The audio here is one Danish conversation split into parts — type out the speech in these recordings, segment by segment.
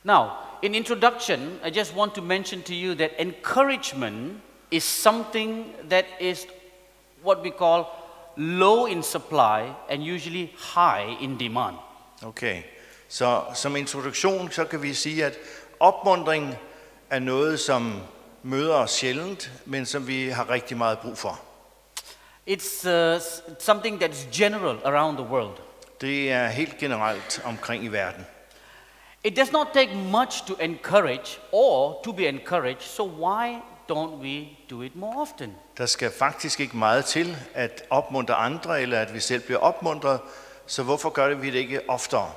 Now, in introduction, I just want to mention to you that encouragement is something that is what we call low in supply and usually high in demand. Okay, så som introduktion, så kan vi sige, at opmuntring er noget, som møder os sjældent, men som vi har rigtig meget brug for. It's something that is general around the world. Det er helt generelt omkring i verden. It does not take much to encourage or to be encouraged, so why don't we do it more often? Der skal faktisk ikke meget til at opmuntre andre, eller at vi selv bliver opmuntret, så hvorfor gør vi det ikke oftere?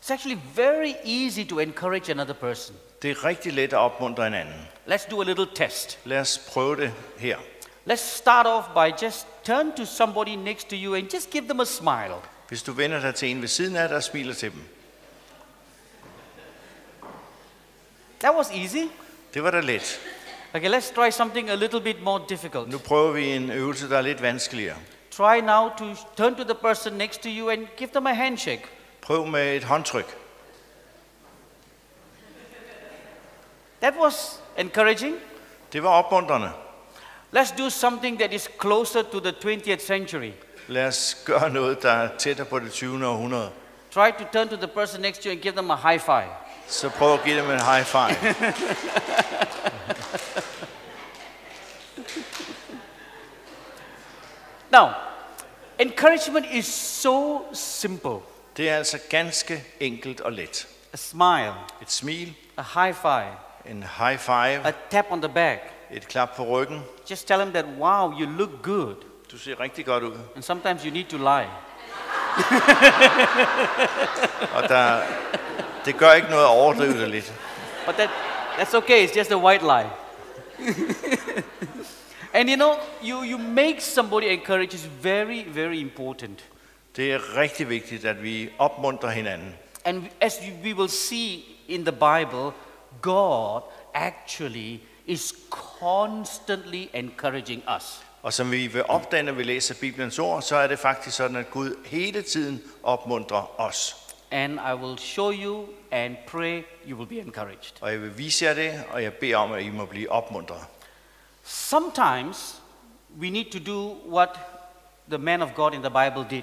It's actually very easy to encourage another person. Det er rigtig let at opmuntre en anden. Let's do a little test. Lad os prøve det her. Let's start off by just turn to somebody next to you and just give them a smile. Hvis du vender dig til en ved siden af dig og smiler til dem. That was easy. Det var da let. Okay, let's try something a little bit more difficult. Nu prøver vi en øvelse, der er lidt vanskeligere. Try now to turn to the person next to you and give them a handshake. Prøv med et håndtryk. That was encouraging. Det var opmuntrende. Let's do something that is closer to the 20th century. Lad os gøre noget, der er tættere på det 20. århundrede. Try to turn to the person next to you and give them a high five. Så prøv at give dem en high five. Now, encouragement is so simple. Det er altså ganske enkelt og let. A smile, Et smil, a high five, en high five, a tap on the back. et klap på ryggen. Just tell them that, wow, you look good. Du ser rigtig godt ud. And sometimes you need to lie. Og det gør ikke noget at overdrive det lidt. But that's okay, it's just a white lie. And you know, you make somebody encourage is very, very important. Det er rigtig vigtigt, at vi opmuntrer hinanden. And as we will see in the Bible, God actually is constantly encouraging us. Og som vi vil opdage, når vi læser Bibelens ord, så er det faktisk sådan, at Gud hele tiden opmuntrer os. And I will show you and pray you will be encouraged. Og jeg vil vise jer det, og jeg beder om, at I må blive opmuntret. Sometimes we need to do what the man of God in the Bible did.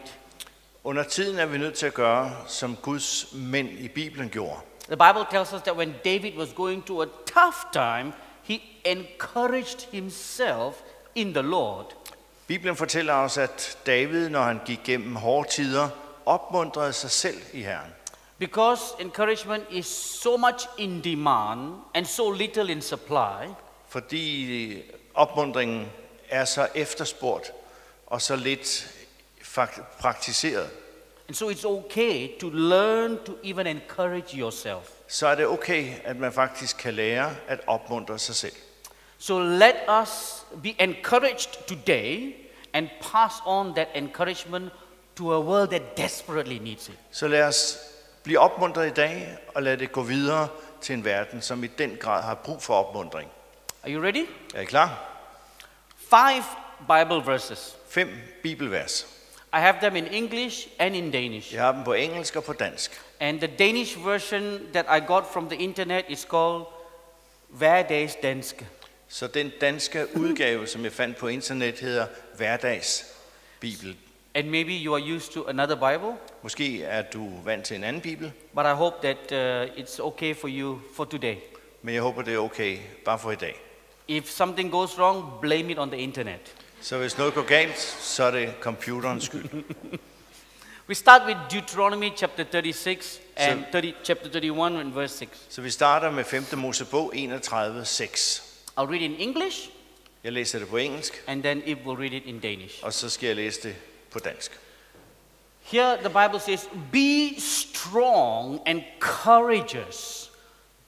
Under tiden er vi nødt til at gøre, som Guds mænd i Bibelen gjorde. The Bible tells us that when David was going through a tough time, he encouraged himself in the Lord. Bibelen fortæller os, at David, når han gik gennem hårde tider, opmuntrede sig selv i Herren. Because encouragement is so much in demand and so little in supply, Fordi opmuntringen er så efterspurgt og så lidt praktiseret, and so it's okay to learn to even encourage yourself. så er det okay, at man faktisk kan lære at opmuntre sig selv. So let us be encouraged today and pass on that encouragement to a world that desperately needs it. Så lad os blive opmuntret i dag, og lad det gå videre til en verden, som i den grad har brug for opmuntring. Are you ready? Er I klar? 5 Bible verses. 5 bibelvers. I have them in English and in Danish. Jeg har dem på engelsk og på dansk. And the Danish version that I got from the internet is called Hverdagsdansk. Så den danske udgave, som jeg fandt på internet, hedder Hverdagsbibel. And maybe you are used to another Bible, Måske er du vant til en anden bibel, but I hope that it's okay for you for today. men jeg håber, det er okay bare for i dag. If something goes wrong, blame it on the internet. Så hvis noget går galt, så er det computerens skyld. We start with Deuteronomy chapter 36 and chapter 31 and verse 6. Så vi starter med 5. Mosebog 31:6. I'll read in English Jeg læser det på engelsk, and then Ib will read it in Danish. og så skal jeg læse det på dansk. Here the Bible says, be strong and courageous.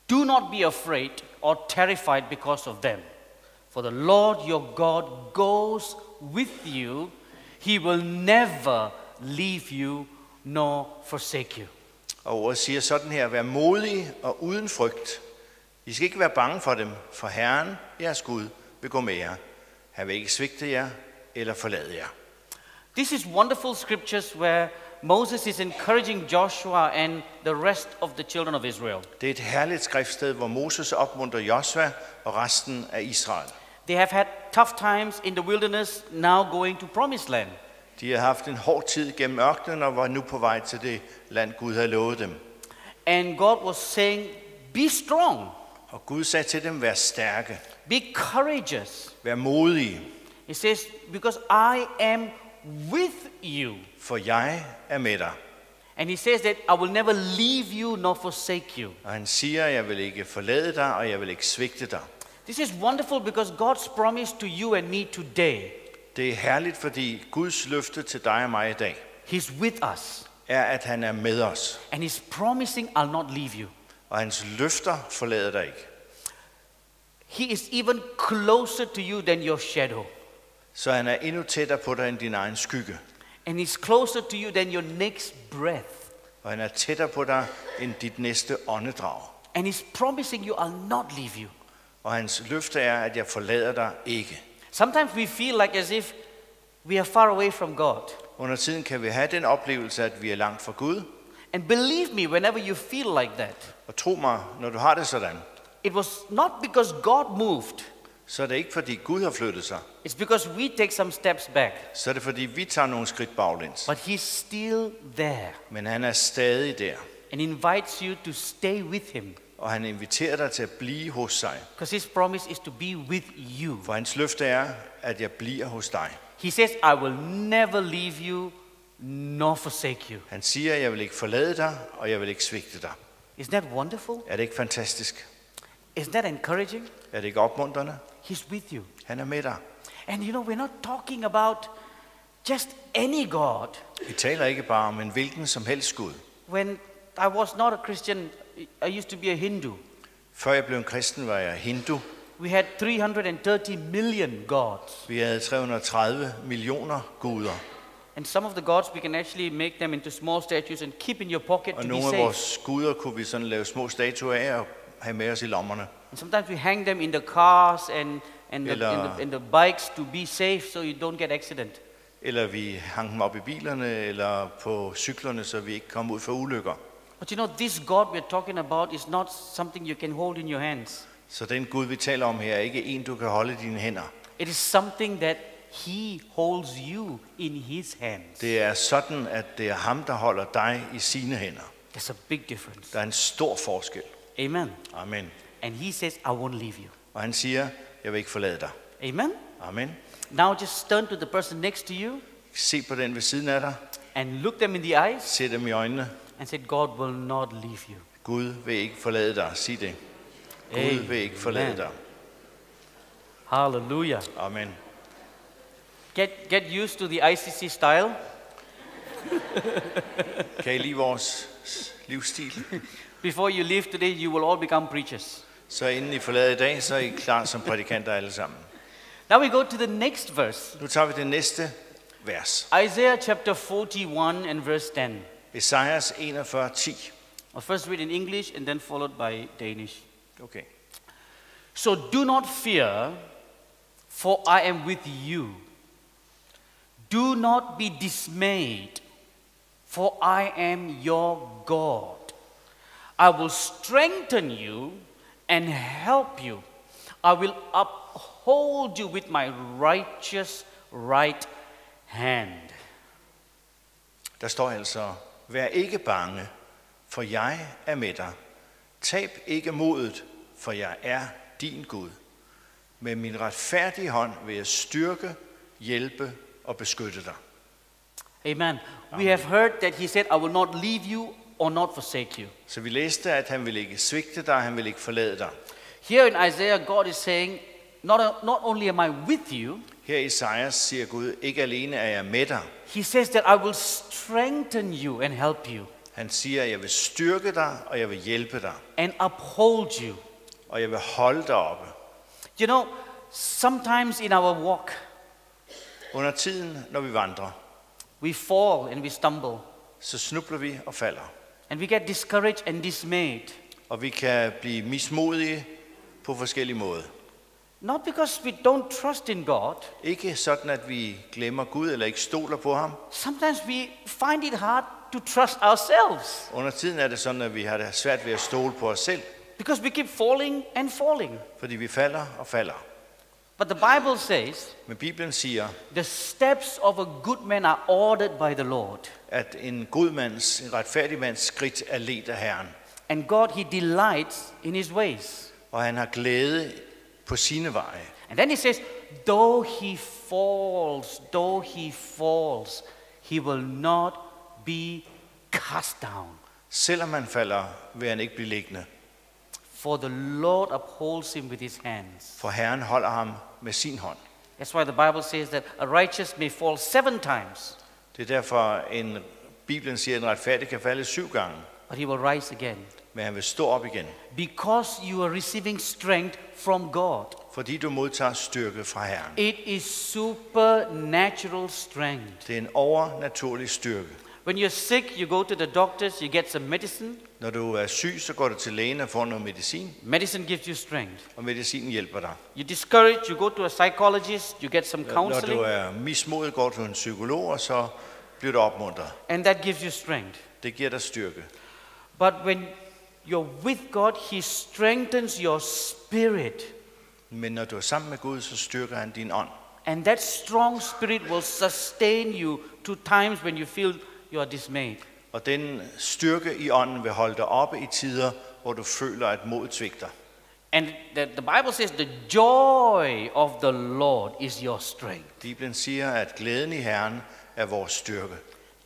Do not be afraid or terrified because of them. For the Lord your God goes with you. He will never leave you nor forsake you. Og ordet siger sådan her: vær modige og uden frygt. I skal ikke være bange for dem, for Herren, jeres Gud, vil gå med jer. Han vil ikke svigte jer eller forlade jer. This is wonderful scriptures where Moses is encouraging Joshua and the rest of the children of Israel. Det er et herligt skriftsted, hvor Moses opmuntrer Josua og resten af Israel. They have had tough times in the wilderness, now going to promised land. De har haft en hård tid gennem ørkenen og var nu på vej til det land, Gud havde lovet dem. And God was saying, be strong, Og Gud sagde til dem, vær stærke, be courageous. vær modige, He says, because I am with you. for jeg er med dig. And he says that I will never leave you nor forsake you. Og han siger, jeg vil ikke forlade dig, og jeg vil ikke svigte dig. This is wonderful because God's promise to you and me today, Det er herligt, fordi Guds løfte til dig og mig i dag, He's with us. er, at han er med os. And He's promising, I'll not leave you. Og hans løfter forlader dig ikke. He is even closer to you than your shadow. Så han er endnu tættere på dig end din egen skygge. And He's closer to you than your next breath. Og han er tættere på dig end dit næste åndedrag. And He's promising you, I'll not leave you. Og hans løfte er, at jeg forlader dig ikke. Sometimes we feel like as if we are far away from God. Under tiden kan vi have den oplevelse, at vi er langt fra Gud. And believe me, whenever you feel like that, Og tro mig, når du har det sådan, it was not because God moved. så er det ikke fordi Gud har flyttet sig. It's because we take some steps back. Så er det fordi vi tager nogle skridt baglæns. But He's still there Men han er stadig der. and invites you to stay with Him. Og han inviterer dig til at blive hos sig. Because His promise is to be with you. For hans løfte er, at jeg bliver hos dig. He says, I will never leave you nor forsake you. Han siger, jeg vil ikke forlade dig, og jeg vil ikke svigte dig. Isn't that wonderful? Er det ikke fantastisk? Isn't that encouraging? Er det ikke opmuntrende? He's with you. Han er med dig. And you know, we're not talking about just any God. Vi taler ikke bare om en hvilken som helst Gud. When I was not a Christian, I used to be a Hindu. Før jeg blev en kristen, var jeg hindu. We had 330 million gods. Vi havde 330 millioner guder. And some of the gods, we can actually make them into small statues and keep in your pocket Og to be nogle af safe. vores guder kunne vi sådan lave små statuer af og have med os i lommerne. And sometimes we hang them in the cars and Eller- in the bikes to be safe so you don't get accident. Eller vi hang dem op i bilerne eller på cyklerne, så vi ikke kom ud for ulykker. But you know, this God we're talking about is not something you can hold in your hands. Så den Gud, vi taler om her, er ikke en, du kan holde i dine hænder. It is something that He holds you in His hands. Det er sådan, at det er ham, der holder dig i sine hænder. There's a big difference. Der er en stor forskel. Amen. Amen. And He says, I won't leave you. Og han siger, jeg vil ikke forlade dig. Amen. Amen. Now just turn to the person next to you Se på den ved siden af dig. and look them in the eyes Se dem i øjnene. and say, God will not leave you. Gud vil ikke forlade dig. Sig det. Gud vil ikke forlade dig. Hallelujah. Amen. Get used to the ICC style. Kan I lide vores livsstil? Before you leave today, you will all become preachers. Så inden I forlader i dag, så er I klar som prædikanter alle sammen. Now we go to the next verse. Nu tager vi det næste vers. Isaiah chapter 41 and verse 10. Esajas 41:10. I'll first read in English and then followed by Danish. Okay. So do not fear, for I am with you. Do not be dismayed, for I am your God. I will strengthen you and help you. I will uphold you with my righteous right hand. Der står altså, vær ikke bange, for jeg er med dig. Tab ikke modet, for jeg er din Gud. Med min retfærdige hånd vil jeg styrke, hjælpe og beskytte dig. Amen. We have heard that he said, I will not leave you or not forsake you. Så vi læste, at han vil ikke svigte dig, han vil ikke forlade dig. Here in Isaiah, God is saying, not only am I with you, Her i Esajas siger Gud, ikke alene er jeg med dig. he says that I will strengthen you and help you Han siger, at jeg vil styrke dig, og jeg vil hjælpe dig. and uphold you. Og jeg vil holde dig oppe. You know, sometimes in our walk, Under tiden, når vi vandrer, we fall and we stumble så snubler vi og falder. and we get discouraged and dismayed. Og vi kan blive mismodige på forskellige måder. Not because we don't trust in God. Ikke sådan, at vi glemmer Gud eller ikke stoler på ham. Sometimes we find it hard to trust ourselves Under tiden er det sådan, at vi har det svært ved at stole på os selv, because we keep falling and falling. fordi vi falder og falder. But the Bible says Men Bibelen siger, the steps of a good man are ordered by the Lord. at en retfærdig mands skridt er ledt af Herren. And God, He delights in His ways. Og han har glæde på sine veje. And then He says, though he falls, he will not be cast down. Selvom han falder, vil han ikke blive liggende. For the Lord upholds him with His hands. For Herren holder ham med sin hånd. That's why the Bible says that a righteous may fall 7 times, Det er derfor, Bibelen siger, at en retfærdig kan falde 7 gange, but he will rise again. men han vil stå op igen. Because you are receiving strength from God. Fordi du modtager styrke fra Herren. It is supernatural strength. Det er en overnaturlig styrke. When you're sick, you go to the doctors, you get some medicine. Når du er syg, så går du til lægen og får noget medicin, Medicine gives you strength. og medicinen hjælper dig. You're discouraged, you go to a psychologist, you get some Når counseling, du er mismodet, går du til en psykolog, og så bliver du opmuntret. and that gives you strength. Det giver dig styrke. But when you're with God, He strengthens your spirit. Men når du er sammen med Gud, så styrker han din ånd. And that strong spirit will sustain you to times when you feel you are dismayed. Og den styrke i ånden vil holde dig oppe i tider, hvor du føler, at modet svigter. And the Bible says the joy of the Lord is your strength. Bibelen siger, at glæden i Herren er vores styrke.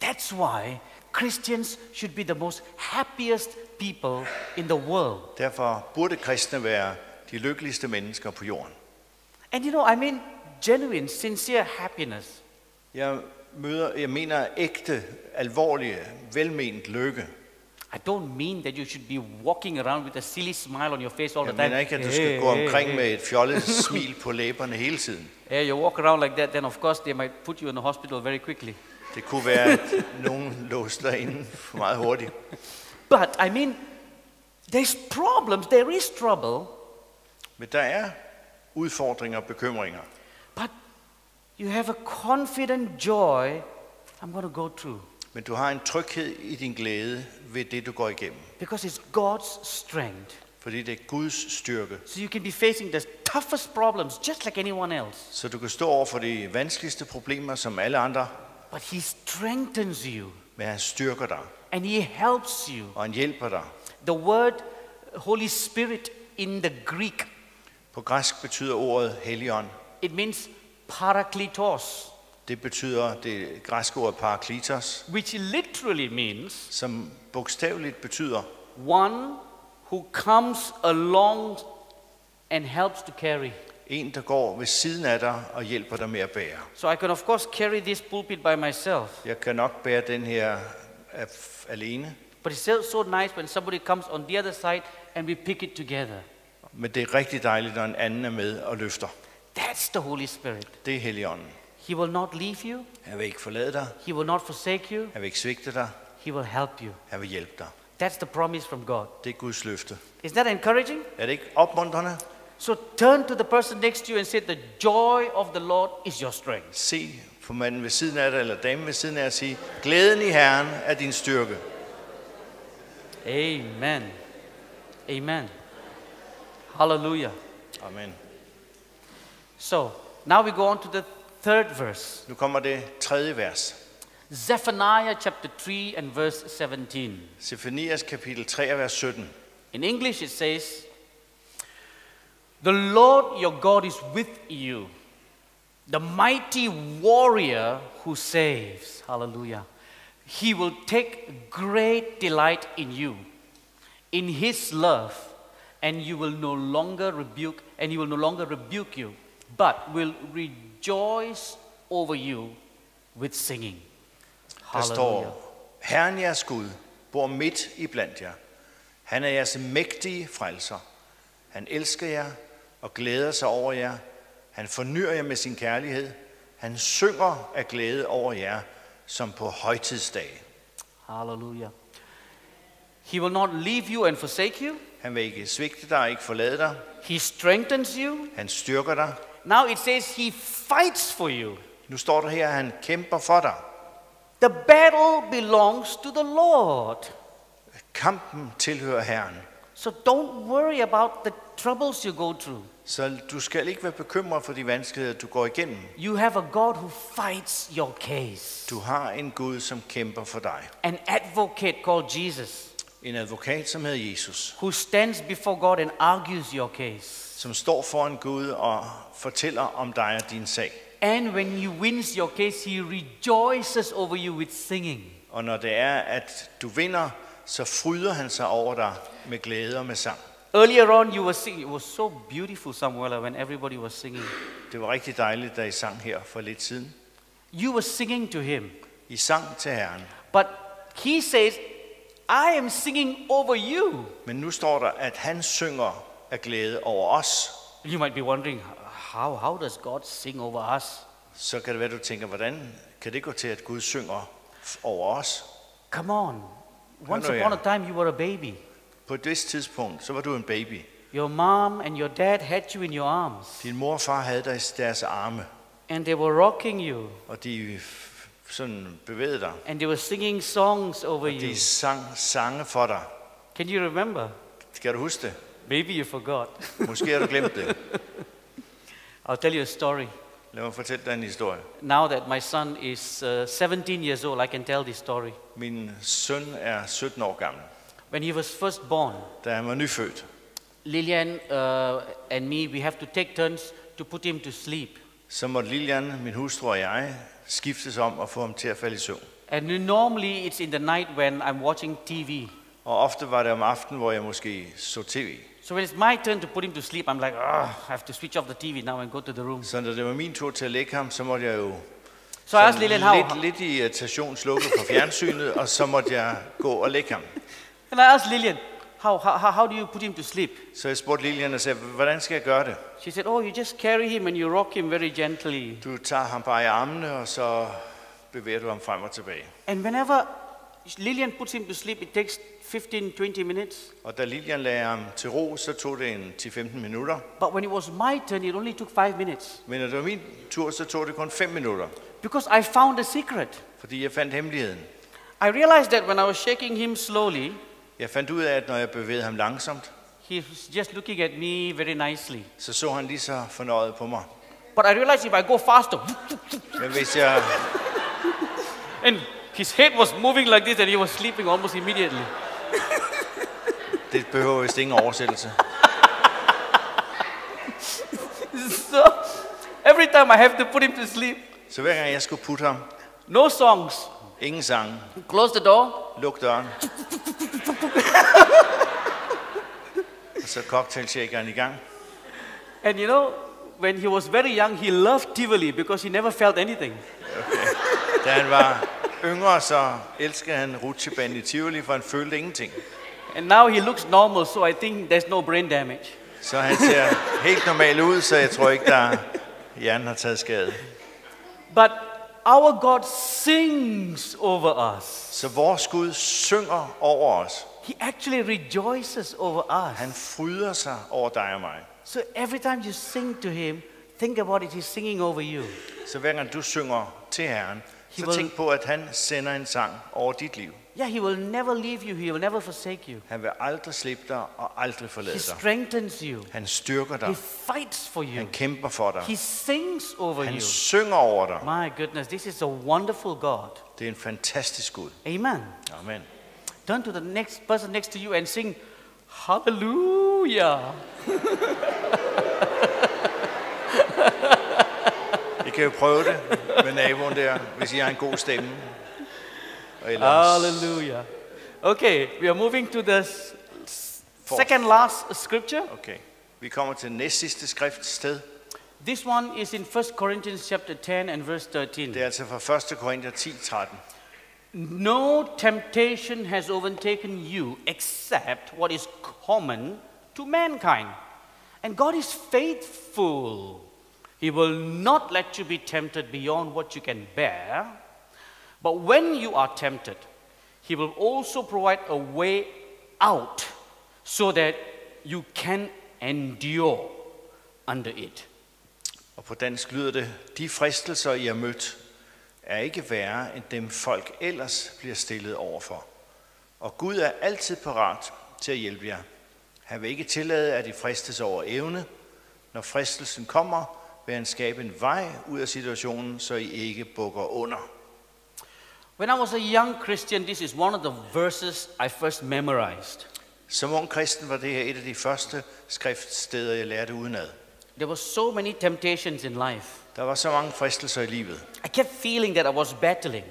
That's why Christians should be the most happiest people in the world. Derfor burde kristne være de lykkeligste mennesker på jorden. And you know, I mean genuine, sincere happiness. Jeg mener ægte, alvorlige, velment lykke. I don't mean that you should be walking around with a silly smile on your face all Jeg the time. mener ikke, at du skal gå omkring med et fjollet smil på læberne hele tiden. Yeah, you walk around like that, then of course they might put you in the hospital very quickly. Det kunne være, at nogen låste dig inde meget hurtigt. But I mean, there's problems, there is trouble, Men der er udfordringer og bekymringer. but you have a confident joy I'm going to go through. Men du har en tryghed i din glæde ved det, du går igennem. Because it's God's strength. Fordi det er Guds styrke. So you can be facing the toughest problems just like anyone else. Så du kan stå over for de vanskeligste problemer som alle andre, But He strengthens you men han styrker dig, and He helps you. og han hjælper dig. The word Holy Spirit in the Greek, På græsk betyder ordet Helligånd. it means parakletos, Det betyder det græske ord parakletos, which literally means som bogstaveligt betyder one who comes along and helps to carry. en, der går ved siden af dig og hjælper dig med at bære. So I can of course carry this pulpit by myself. Jeg kan nok bære den her alene, But it's so nice when somebody comes on the other side and we pick it together. men det er rigtig dejligt, når en anden er med og løfter. That's the Holy Spirit. Det er Helligånden. He will not leave you. Han vil ikke forlade dig. He will not forsake you. Han vil ikke svigte dig. He will help you. Han vil hjælpe dig. That's the promise from God. Det er Guds løfte. Is that encouraging? Er det ikke opmuntrende? So turn to the person next to you and say, the joy of the Lord is your strength. Se på manden ved siden af dig, eller damen ved siden af dig, og sige, glæden i Herren er din styrke. Amen. Amen. Hallelujah. Amen. So now we go on to the third verse. Nu kommer det 3. vers. Zephaniah chapter 3 and verse 17. Sefanias kapitel 3, vers 17. In English it says, the Lord your God is with you, the mighty warrior who saves. Hallelujah. He will take great delight in you, in His love, and he will no longer rebuke you, but will rejoice over you with singing. Der Hallelujah. står, Herren jeres Gud bor midt i blandt jer. Han er jeres mægtige frelser. Han elsker jer og glæder sig over jer. Han fornyer jer med sin kærlighed. Han synger af glæde over jer, som på højtidsdage. Hallelujah. He will not leave you and forsake you. Han vil ikke svigte dig, ikke forlade dig. He strengthens you. Han styrker dig. Now it says he fights for you. Nu står der her, at han kæmper for dig. The battle belongs to the Lord. Kampen tilhører Herren. So don't worry about the troubles you go through. Så du skal ikke være bekymret for de vanskeligheder, du går igennem. You have a God who fights your case. Du har en Gud, som kæmper for dig. An advocate called Jesus, En advokat, som hedder Jesus, who stands before God and argues your case. som står foran Gud og fortæller om dig og din sag. And when he wins your case, he rejoices over you with singing. Og når det er, at du vinder, så fryder han sig over dig med glæde og med sang. Earlier on, you were singing. It was so beautiful, Samuela, when everybody was singing. Det var rigtig dejligt, da I sang her for lidt siden. You were singing to him. I sang til Herren. But he says, I am singing over you. Men nu står der, at han synger af glæde over os. You might be wondering, how does God sing over us? Så kan det være, du tænker, hvordan kan det gå til, at Gud synger over os? Come on. Once nu, upon ja. a time, you were a baby. På et vist tidspunkt, så var du en baby. Your mom and your dad had you in your arms. Din mor og far havde dig i deres arme, And they were rocking you. og de sådan bevægede dig. And they were singing songs over Og you. de sang sange for dig. Can you remember? Skal du huske det? Maybe you forgot. Måske har du glemt det. I'll tell you a story. Lad mig fortælle dig en historie. Now that my son is 17 years old, I can tell this story. Min søn er 17 år gammel. When he was first born, Da han var nyfødt, Lillian and me, we have to take turns to put him to sleep. så måtte Lilian, min hustru og jeg, skiftes om at få ham til at falde i søvn. And normally it's in the night when I'm watching TV. Og ofte var det om aftenen, hvor jeg måske så tv. So when it's my turn to put him to sleep, I'm like, I have to switch off the TV now and go to the room. Så når det var min tur til at lægge ham, så måtte jeg jo So I asked Lillian how, lidt i irritation slukke for fjernsynet, og så måtte jeg gå og lægge ham. and I asked Lillian, how do you put him to sleep? Så jeg spurgte Lilian og sagde, hvordan skal jeg gøre det? She said, oh, you just carry him and you rock him very gently. Du tager ham bare i armene, og så bevæger du ham frem og tilbage. And whenever Lillian puts him to sleep, it takes 15-20 minutes. Og da Lilian lagde ham til ro, så tog det en 10-15 minutter. But when it was my turn, it only took 5 minutes. Men når det var min tur, så tog det kun 5 minutter. Because I found a secret. Fordi jeg fandt hemmeligheden. I realized that when I was shaking him slowly, Jeg fandt ud af, at når jeg bevægede ham langsomt, he was just looking at me very nicely. så han lige så fornøjet på mig. But I realized if I go faster, Men hvis jeg, and his head was moving like this and he was sleeping almost immediately. det behøver vist ingen oversættelse. So every time I have to put him to sleep, Så hver gang jeg skulle putte ham, no songs, ingen sange, close the door, luk døren. Og så cocktailshakeren i gang. and you know, when he was very young, he loved Tivoli because he never felt anything. Da han var yngre, så elskede han rutsjebanen i Tivoli, for han følte ingenting. And now he looks normal, so I think there's no brain damage. Så han ser helt normal ud, så jeg tror ikke, der hjernen har taget skade. But our God sings over us. Så vores Gud synger over os. He actually rejoices over us. Han fryder sig over dig og mig. So every time you sing to him, think about it, he's singing over you. Så hver gang du synger til Herren, He så will- tænk på, at han sender en sang over dit liv. Yeah, he will never leave you, he will never forsake you. Han vil aldrig slippe dig og aldrig He forlade dig. strengthens you. Han styrker He dig. fights for you. Han kæmper for dig. He sings over Han you. synger over dig. My goodness, this is a wonderful God. Det er en fantastisk Gud. Amen. Amen. Turn to the next person next to you and sing, Hallelujah. I kan jo prøve det med naboen der, hvis I har en god stemme. Og ellers, Hallelujah. Okay, we are moving to the second last scripture. okay. Vi kommer til næstsidste skriftsted. This one is in 1 Corinthians chapter 10 and verse 13. Det er altså fra 1. Korinther 10:13. No temptation has overtaken you except what is common to mankind. And God is faithful. He will not let you be tempted beyond what you can bear. But when you are tempted, He will also provide a way out so that you can endure under it. Og på dansk lyder det, de fristelser, I har mødt, er ikke værre end dem folk ellers bliver stillet overfor. Og Gud er altid parat til at hjælpe jer. Han vil ikke tillade, at I fristes over evne. Når fristelsen kommer, vil han skabe en vej ud af situationen, så I ikke bukker under. When I was a young Christian, this is one of the verses I first memorized. Som ung kristen var det her et af de første skriftsteder, jeg lærte udenad. There were so many temptations in life. Der var så mange fristelser i livet. I kept feeling that I was battling.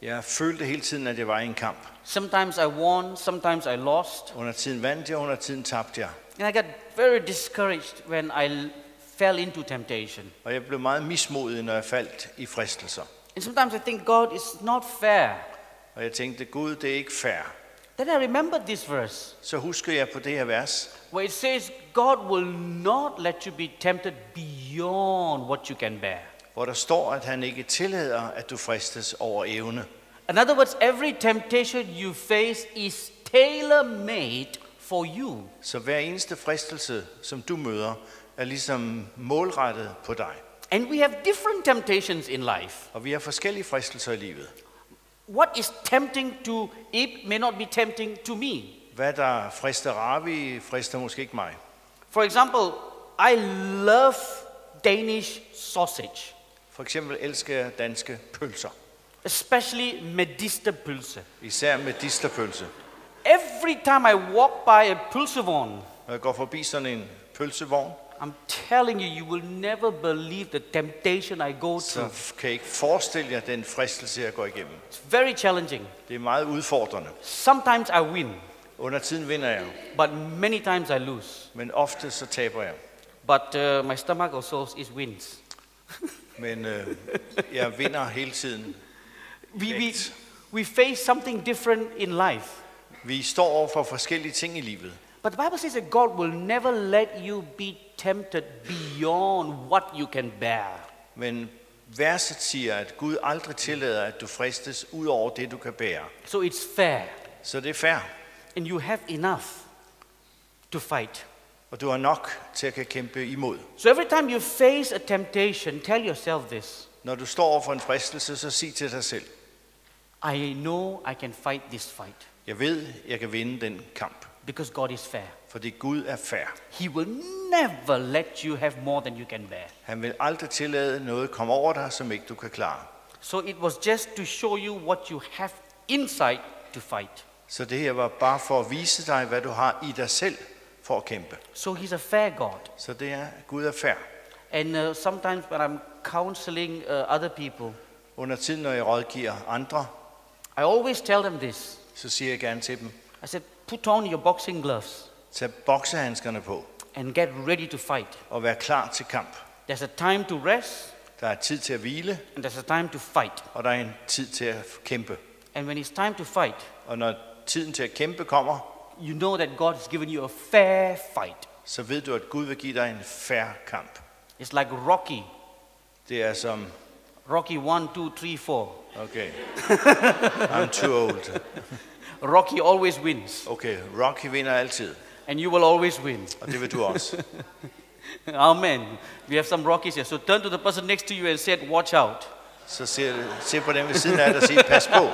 Jeg følte hele tiden, at jeg var i en kamp. Sometimes I won, sometimes I lost. Under tiden vandt jeg, under tiden tabte jeg. And I got very discouraged when I fell into temptation. Og jeg blev meget mismodig, når jeg faldt i fristelser. And sometimes I think, God, it's not fair. Og jeg tænkte, Gud, det er ikke fair. Then I remembered this verse, Så husker jeg på det her vers, where it says, God will not let you be tempted beyond what you can bear. hvor der står, at han ikke tillader, at du fristes over evne. In other words, every temptation you face is tailor-made for you. Så hver eneste fristelse, som du møder, er ligesom målrettet på dig. And we have different temptations in life. Og vi har forskellige fristelser i livet. What is tempting to Ib may not be tempting to me. Hvad der frister Ravi, frister måske ikke mig. For example, I love Danish sausage, For eksempel elsker jeg danske pølser. especially medisterpølse. Især med medisterpølse. Every time I walk by a pølsevogn, Når jeg går forbi sådan en pølsevogn, I'm telling you, you will never believe the temptation I go så through. kan I ikke forestille jer den fristelse, jeg går igennem. It's very challenging. Det er meget udfordrende. Sometimes I win, Under tiden vinder jeg, but many times I lose. men ofte så taber jeg. But my stomach also is wins. Men jeg vinder hele tiden. We face something different in life. Vi står over for forskellige ting i livet. But the Bible says that God will never let you be tempted beyond what you can bear. Men verset siger, at Gud aldrig tillader, at du fristes ud over det, du kan bære. So it's fair. Så det er fair, And you have enough to fight. og du har nok til at kan kæmpe imod. So every time you face a temptation, tell yourself this. Når du står over for en fristelse, så sig til dig selv, I know I can fight this fight jeg ved, jeg kan vinde den kamp, because God is fair. fordi Gud er fair. He will never let you have more than you can bear. Han vil aldrig tillade noget komme over dig, som ikke du kan klare. So it was just to show you what you have inside to fight. Så det her var bare for at vise dig, hvad du har i dig selv for at kæmpe. So he's a fair God. Så det er, Gud er fair. And sometimes when I'm counseling other people, Under tiden, når jeg rådgiver andre, I always tell them this. så siger jeg gerne til dem, I said, put on your boxing gloves tag boksehandskerne på and get ready to fight. og vær klar til kamp. There's a time to rest Der er tid til at hvile, and there's a time to fight. og der er en tid til at kæmpe. And when it's time to fight, Og når tiden til at kæmpe kommer, you know that God has given you a fair fight. så ved du, at Gud vil give dig en fair kamp. It's like Rocky. Det er som, Rocky 1, 2, 3, 4. okay, I'm too old. Rocky always wins. Okay, Rocky vinder altid, And you will always win. og det vil du også. Amen. We have some Rockies here. So turn to the person next to you and say, watch out. Så se på dem ved siden af dig og sige, pas på.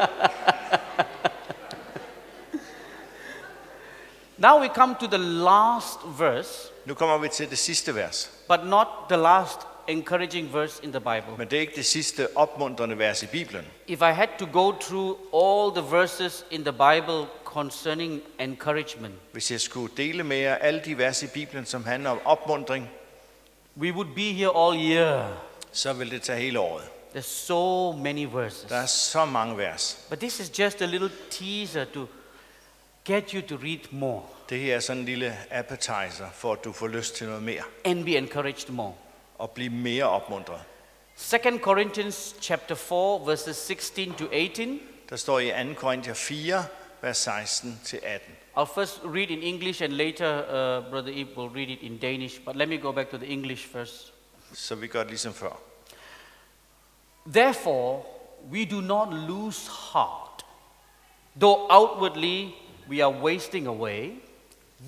Now we come to the last verse, Nu kommer vi til det sidste vers. but not the last encouraging verse in the Bible. Men det er ikke det sidste opmuntrende vers i Bibelen. If I had to go through all the verses in the Bible concerning encouragement, Hvis jeg skulle dele med jer alle de vers i Bibelen, som handler om opmuntring, we would be here all year. så vil det tage hele året. There's so many verses. Der er så mange vers. But this is just a little teaser to get you to read more Det her er sådan en lille appetizer, for at du får lyst til noget mere. and be encouraged more. Og blive mere opmuntret. 2 Corinthians chapter 4, verses 16 to 18. Der står i 2. Korinther 4, vers 16 til 18. I'll first read in English and later Brother Ib will read it in Danish. But let me go back to the English first. Så vi gør det ligesom før. Therefore, we do not lose heart. Though outwardly we are wasting away,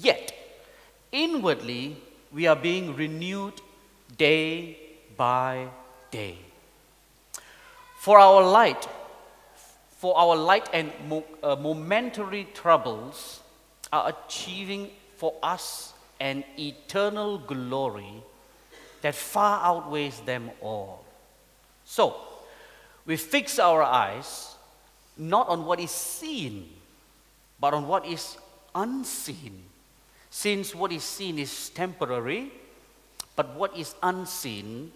yet inwardly we are being renewed day by day. For our light and momentary troubles are achieving for us an eternal glory that far outweighs them all. So, we fix our eyes not on what is seen, but on what is unseen. Since what is seen is temporary, but what is unseen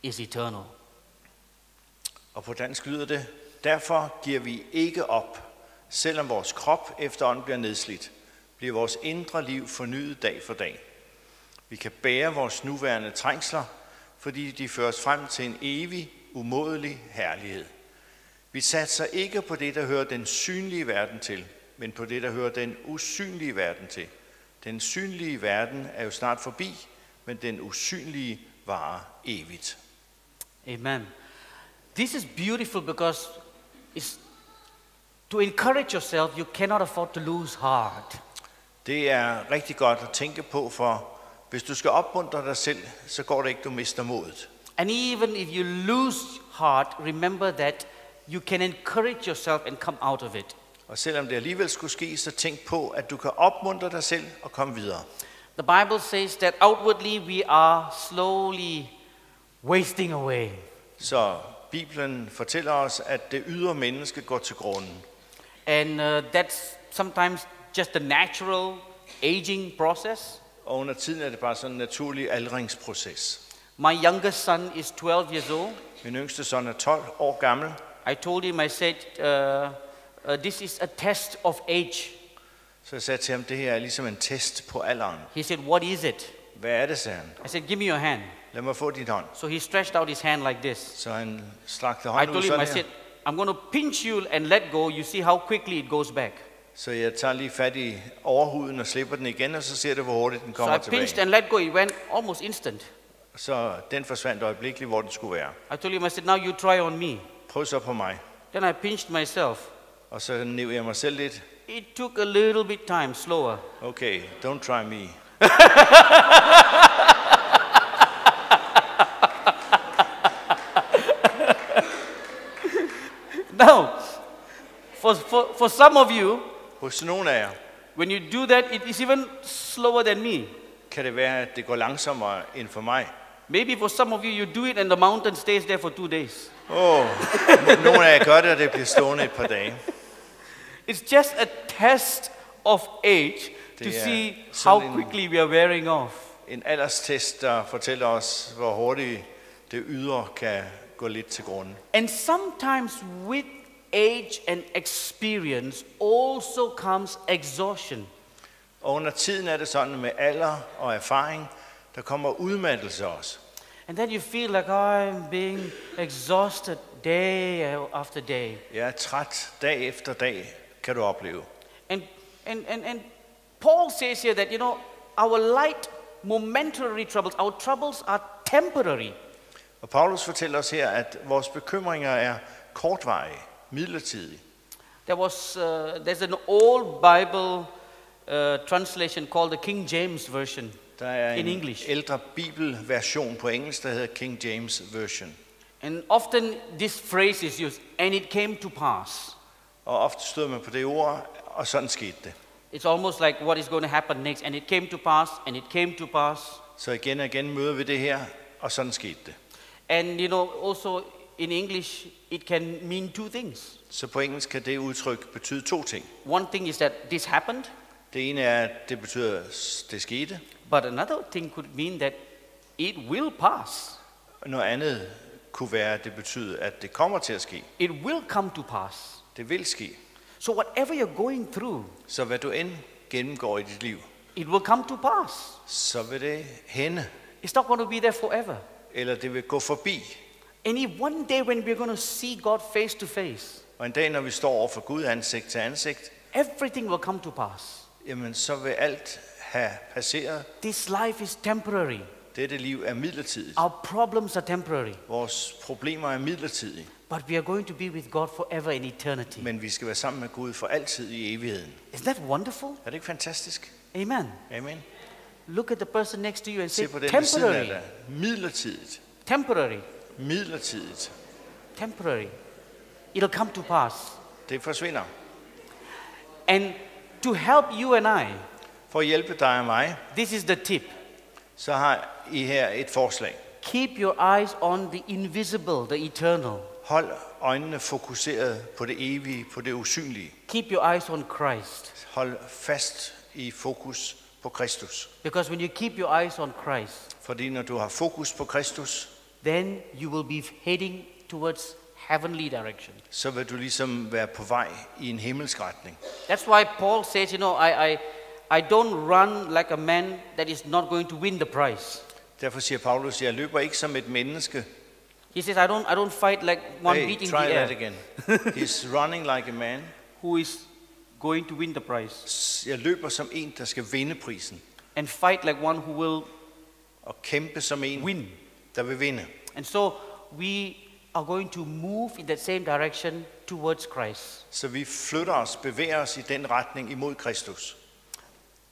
is eternal. Og på dansk lyder det, derfor giver vi ikke op, selvom vores krop efterhånden bliver nedslidt, bliver vores indre liv fornyet dag for dag. Vi kan bære vores nuværende trængsler, fordi de fører os frem til en evig, umådelig herlighed. Vi satser ikke på det, der hører den synlige verden til, men på det, der hører den usynlige verden til. Den synlige verden er jo snart forbi, men den usynlige varer evigt. Amen. This is beautiful because it's to encourage yourself, you cannot afford to lose heart. Det er rigtig godt at tænke på, for hvis du skal opmuntre dig selv, så går det ikke, du mister modet. And even if you lose heart, remember that you can encourage yourself and come out of it. Og selvom det alligevel skulle ske, så tænk på, at du kan opmuntre dig selv og komme videre. The Bible says that outwardly we are slowly wasting away. Så Bibelen fortæller os, at det ydre menneske går til grunden. And that's sometimes just a natural aging process. Og under tiden er det bare sådan en naturlig aldringsproces. My youngest son is 12 years old. Min yngste søn er 12 år gammel. I told him, I said, this is a test of age. Så jeg sagde til ham, det her er ligesom en test på alderen. He said, what is it? Hvad er det, sagde han? I said, give me your hand. Lad mig få din hånd. So he stretched out his hand like this. Så han strakte I hånden ud told him, sådan I said, her. I'm going to pinch you and let go. You see how quickly it goes back. Så jeg tager lige fat i overhuden og slipper den igen, og så ser du, hvor hurtigt den So kommer I pinched tilbage. and let go. It went almost instant. Så den forsvandt øjeblikkeligt, hvor den skulle være. I told him, I said, now you try on me. Prøv så på mig. Then I pinched myself. Og så nævner jeg mig selv lidt. It took a little bit time, slower. Okay, don't try me. Now, for some of you, Hos nogle af jer when you do that, it is even slower than me. kan det være, at det går langsommere end for mig. Maybe for some of you, you do it and the mountain stays there for 2 days. Nogle af jer gør det, og det bliver stående et par dage. It's just a test of age to Det er see sådan how en- quickly we are wearing off. En alderstest, der fortæller os, hvor hurtigt det ydre kan gå lidt til grunden. And sometimes with age and experience also comes exhaustion. Og under tiden er det sådan med alder og erfaring, der kommer udmattelse også. And then you feel like I'm being exhausted day after day. Jeg er træt dag efter dag, kan du opleve. And Paul says here that, our light momentary troubles, our troubles are temporary. Og Paulus fortæller os her, at vores bekymringer er kortvarige, midlertidige. There's an old Bible translation called the King James Version Der er in en English. ældre bibelversion på engelsk, der hedder King James Version. And often this phrase is used, and it came to pass. Og ofte stod man på det ord, og sådan skete det. It's almost like what is going to happen next, and it came to pass, and it came to pass. Så igen og igen møder vi det her, og sådan skete det. And also in English, it can mean 2 things. Så på engelsk kan det udtryk betyde 2 ting. One thing is that this happened, Det ene er, at det betyder, at det skete. but another thing could mean that it will pass. Og noget andet kunne være, at det betyder, at det kommer til at ske. It will come to pass. Det vil ske. So whatever you're going through, Så hvad du end gennemgår i dit liv, it will come to pass. så vil det hænde. It's not going to be there forever. Eller det vil gå forbi. And if one day when we're going to see God face to face, Og en dag, når vi står over for Gud ansigt til ansigt, everything will come to pass. jamen så vil alt have passeret. This life is temporary. Dette liv er midlertidigt. Our problems are temporary. Vores problemer er midlertidige. But we are going to be with God forever in eternity. Men vi skal være sammen med Gud for altid i evigheden. Isn't that wonderful? Er det ikke fantastisk? Amen. Amen. Look at the person next to you and say, Se på den ved siden af temporary, dig. Midlertidigt. temporary, Midlertidigt. temporary. It'll come to pass. Det forsvinder. And to help you and I, For at hjælpe dig og mig, this is the tip. så har I her et forslag. Keep your eyes on the invisible, the eternal. Hold øjnene fokuseret på det evige, på det usynlige. Keep your eyes on Christ. Hold fast i fokus på Kristus. Because when you keep your eyes on Christ, Fordi når du har fokus på Kristus, then you will be heading towards heavenly direction. så vil du ligesom være på vej i en himmelsk retning. That's why Paul says, I don't run like a man that is not going to win the prize. Derfor siger Paulus, jeg løber ikke som et menneske. He says, I don't fight like one Hey, beating try the that air, again. He's running like a man. who is going to win the prize. Jeg løber som en, der skal vinde prisen. And fight like one who will Og kæmpe som en, win. der vil vinde. And so we are going to move in that same direction towards Christ. Så vi flytter os, bevæger os i den retning imod Kristus.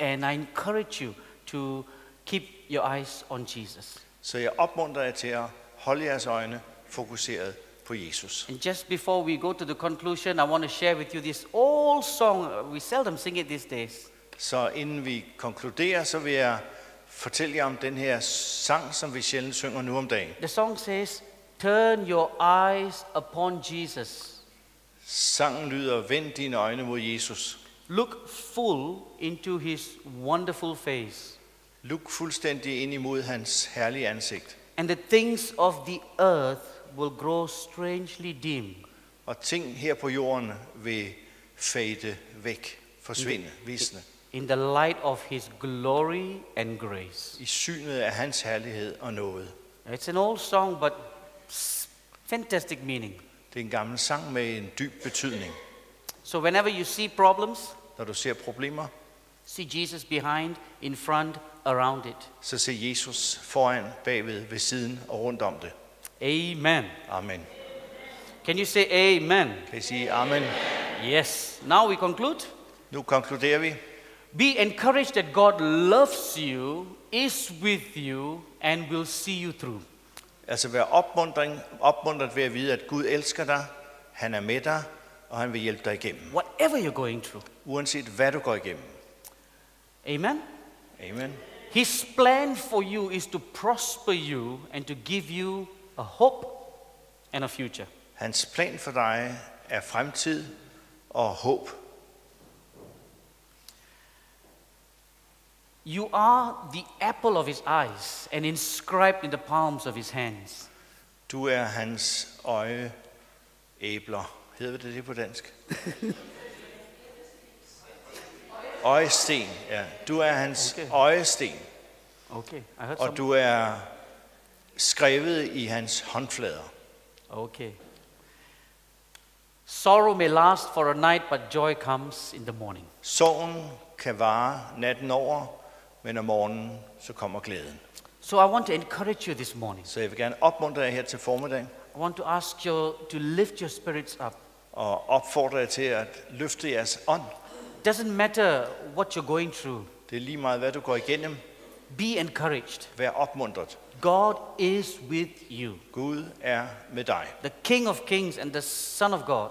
And I encourage you to keep your eyes on Jesus. Så jeg opmuntrer jer til at holde jeres øjne fokuseret på Jesus. And just before we go to the conclusion, I want to share with you this old song. We seldom sing it these days. Så inden vi konkluderer, så vil jeg fortælle jer om den her sang, som vi sjældent synger nu om dagen. The song says, turn your eyes upon Jesus. Sangen lyder, vend dine øjne mod Jesus. Look full into his wonderful face. Luk fuldstændig ind imod hans herlige ansigt. And the things of the earth will grow strangely dim. Og ting her på jorden vil fade væk, forsvinde, visne. In the light of his glory and grace. I synet af hans herlighed og nåde. It's an old song, but fantastic meaning. Det er en gammel sang med en dyb betydning. So whenever you see problems, Når du ser problemer, see Jesus behind, in front, around it. så se Jesus foran, bagved, ved siden og rundt om det. Amen. Amen. Can you say amen? Kan I sige amen? Yes. Now we conclude. Nu konkluderer vi. Be encouraged that God loves you, is with you, and will see you through. Altså vær opmuntret ved at vide, at Gud elsker dig, han er med dig, og han vil hjælpe dig igennem. Whatever you're going through. Uanset hvad du går igennem. Amen. Amen. His plan for you is to prosper you and to give you a hope and a future. Hans plan for dig er fremtid og håb. You are the apple of his eyes and inscribed in the palms of his hands. Du er hans øjeæbler. Hedder det på dansk? Øjesten, ja. Du er hans Okay. øjesten, Okay, I heard og du er skrevet i hans håndflader. Okay. Sorrow may last for a night, but joy comes in the morning. Sorgen kan vare natten over, men om morgenen så kommer glæden. So I want to encourage you this morning. Så jeg vil gerne opmuntre jer her til formiddag, I want to ask you to lift your spirits up. og opfordre jer til at løfte jeres ånd. Doesn't matter what you're going through. Det er lige meget, hvad du går igennem. Be encouraged. Vær opmuntret. God is with you. Gud er med dig. The King of Kings and the Son of God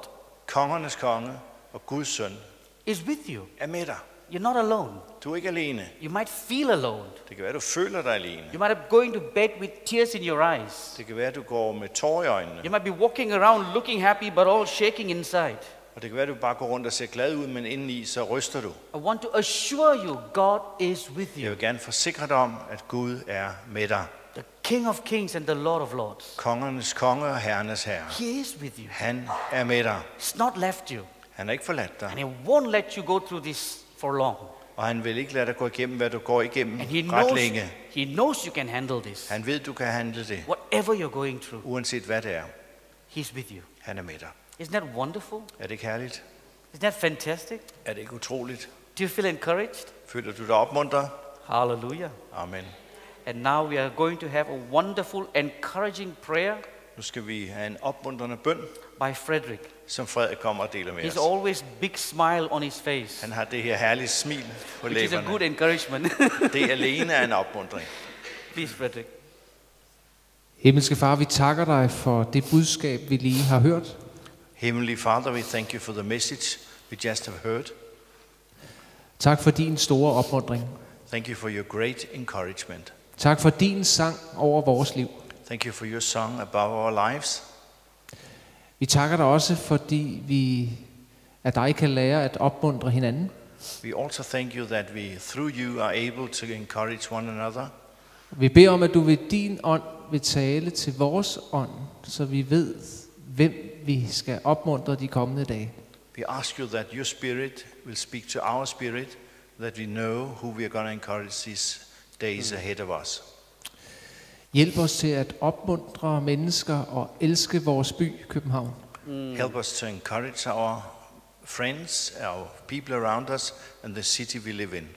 Kongernes konge og Guds søn is with you. er med dig. You're not alone. Du er ikke alene. You might feel alone. Det kan være, du føler dig alene. You might be going to bed with tears in your eyes. Det kan være, du går med tårer i øjnene. You might be walking around looking happy but all shaking inside. Og det kan være, du bare går rundt og ser glad ud, men indeni så ryster du. I want to assure you God is with Jeg you. vil gerne forsikre dig om, at Gud er med dig. The King of Kings and the Lord of Lords. Kongernes konge og herrenes herre. He is with you. Han er med dig. He's not left you. Han har ikke forladt And dig. he won't let you go through this for long. Og han vil ikke lade dig gå igennem, hvad du går igennem And he ret knows, længe. he knows you can handle this. Han ved, du kan handle det, Whatever you're going through, uanset hvad det er. he's with you. Han er med dig. Isn't that wonderful? Er det ikke herligt? Isn't that fantastic? Er det ikke utroligt? Do you feel encouraged? Føler du dig opmuntret? Hallelujah. Amen. And now we are going to have a wonderful, encouraging prayer. Nu skal vi have en opmuntrende bøn, by Frederick. som Frederik kommer og deler med He's os. always big smile on his face, Han har det her herlige smil på which is a good læberne. encouragement. Det alene er en opmuntring. Please, Frederick. Himmelske Far, vi takker dig for det budskab, vi lige har hørt. Heavenly Father, we thank you for the message we just have heard. Tak for din store opmuntring. Thank you for your great encouragement. Tak for din sang over vores liv. Thank you for your song above our lives. Vi takker dig også, fordi vi af dig kan lære at opmuntre hinanden. We also thank you that we, through you, are able to encourage one another. Vi beder om, at du ved din ånd vil tale til vores ånd, så vi ved, hvem vi skal opmuntre de kommende dage. We ask you that your spirit will speak to our spirit, that we know who we are going to encourage these days ahead of us. Hjælp os til at opmuntre mennesker og elske vores by, København. Help us to encourage our friends, our people around us, and the city we live in.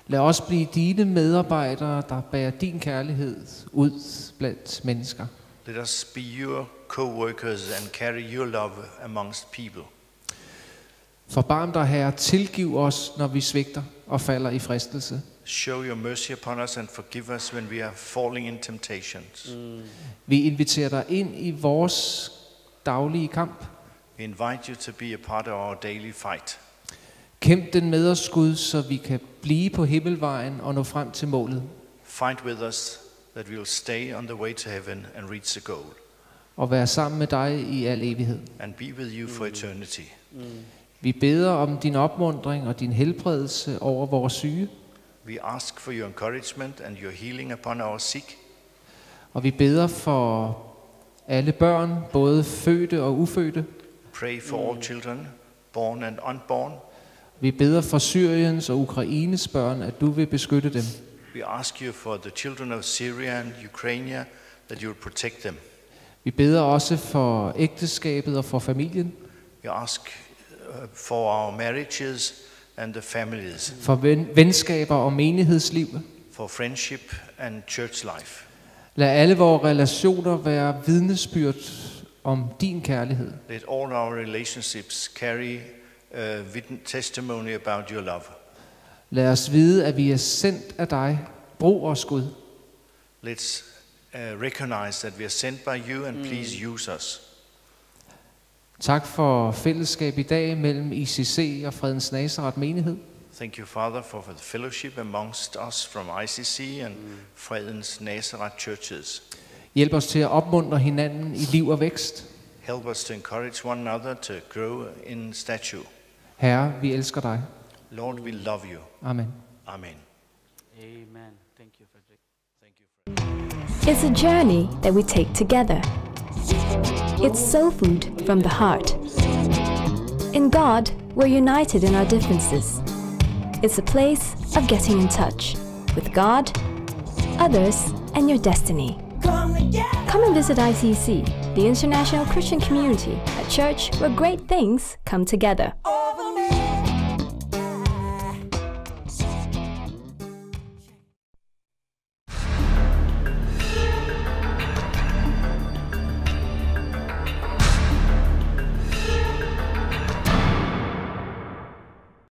Lad os blive dine medarbejdere, der bærer din kærlighed ud blandt mennesker. Let us be your co-workers and carry your love amongst people. Forbarm dig, Herre, tilgiv os, når vi svigter og falder i fristelse. Show your mercy upon us and forgive us when we are falling in temptations. Vi inviterer dig ind i vores daglige kamp. We invite you to be a part of our daily fight. Kæmp den med os, Gud, så vi kan blive på himmelvejen og nå frem til målet. Fight with us that we will stay on the way to heaven and reach the goal. Og være sammen med dig i al evighed. And be with you for eternity. Vi beder om din opmuntring og din helbredelse over vores syge. We ask for your encouragement and your healing upon our sick. Og vi beder for alle børn, både fødte og ufødte. Pray for all children, born and unborn. Vi beder for Syriens og Ukraines børn, at du vil beskytte dem. We ask you for the children of Syria and Ukraine, that you will protect them. Vi beder også for ægteskabet og for familien. We ask for our marriages and the families, For venskaber og menighedsliv. for friendship and church life. Lad alle vores relationer være vidnesbyrd om din kærlighed. Let all our relationships carry testimony about your love. Lad os vide, at vi er sendt af dig. Brug os, Gud. Let's recognize that we are sent by you and please use us. Tak for fællesskab i dag mellem ICC og Fredens Nazaret menighed. Thank you, Father, for the fellowship amongst us from ICC and Fredens Nazareth churches. Hjælp os til at opmuntre hinanden i liv og vækst. Help us to encourage one another to grow in stature. Herre, vi elsker dig. Lord, we love you. Amen. Amen. Amen. Thank you, Frederick. Thank you. It's a journey that we take together. It's soul food from the heart. In God, we're united in our differences. It's a place of getting in touch with God, others, and your destiny. Come and visit ICC, the international Christian community, a church where great things come together.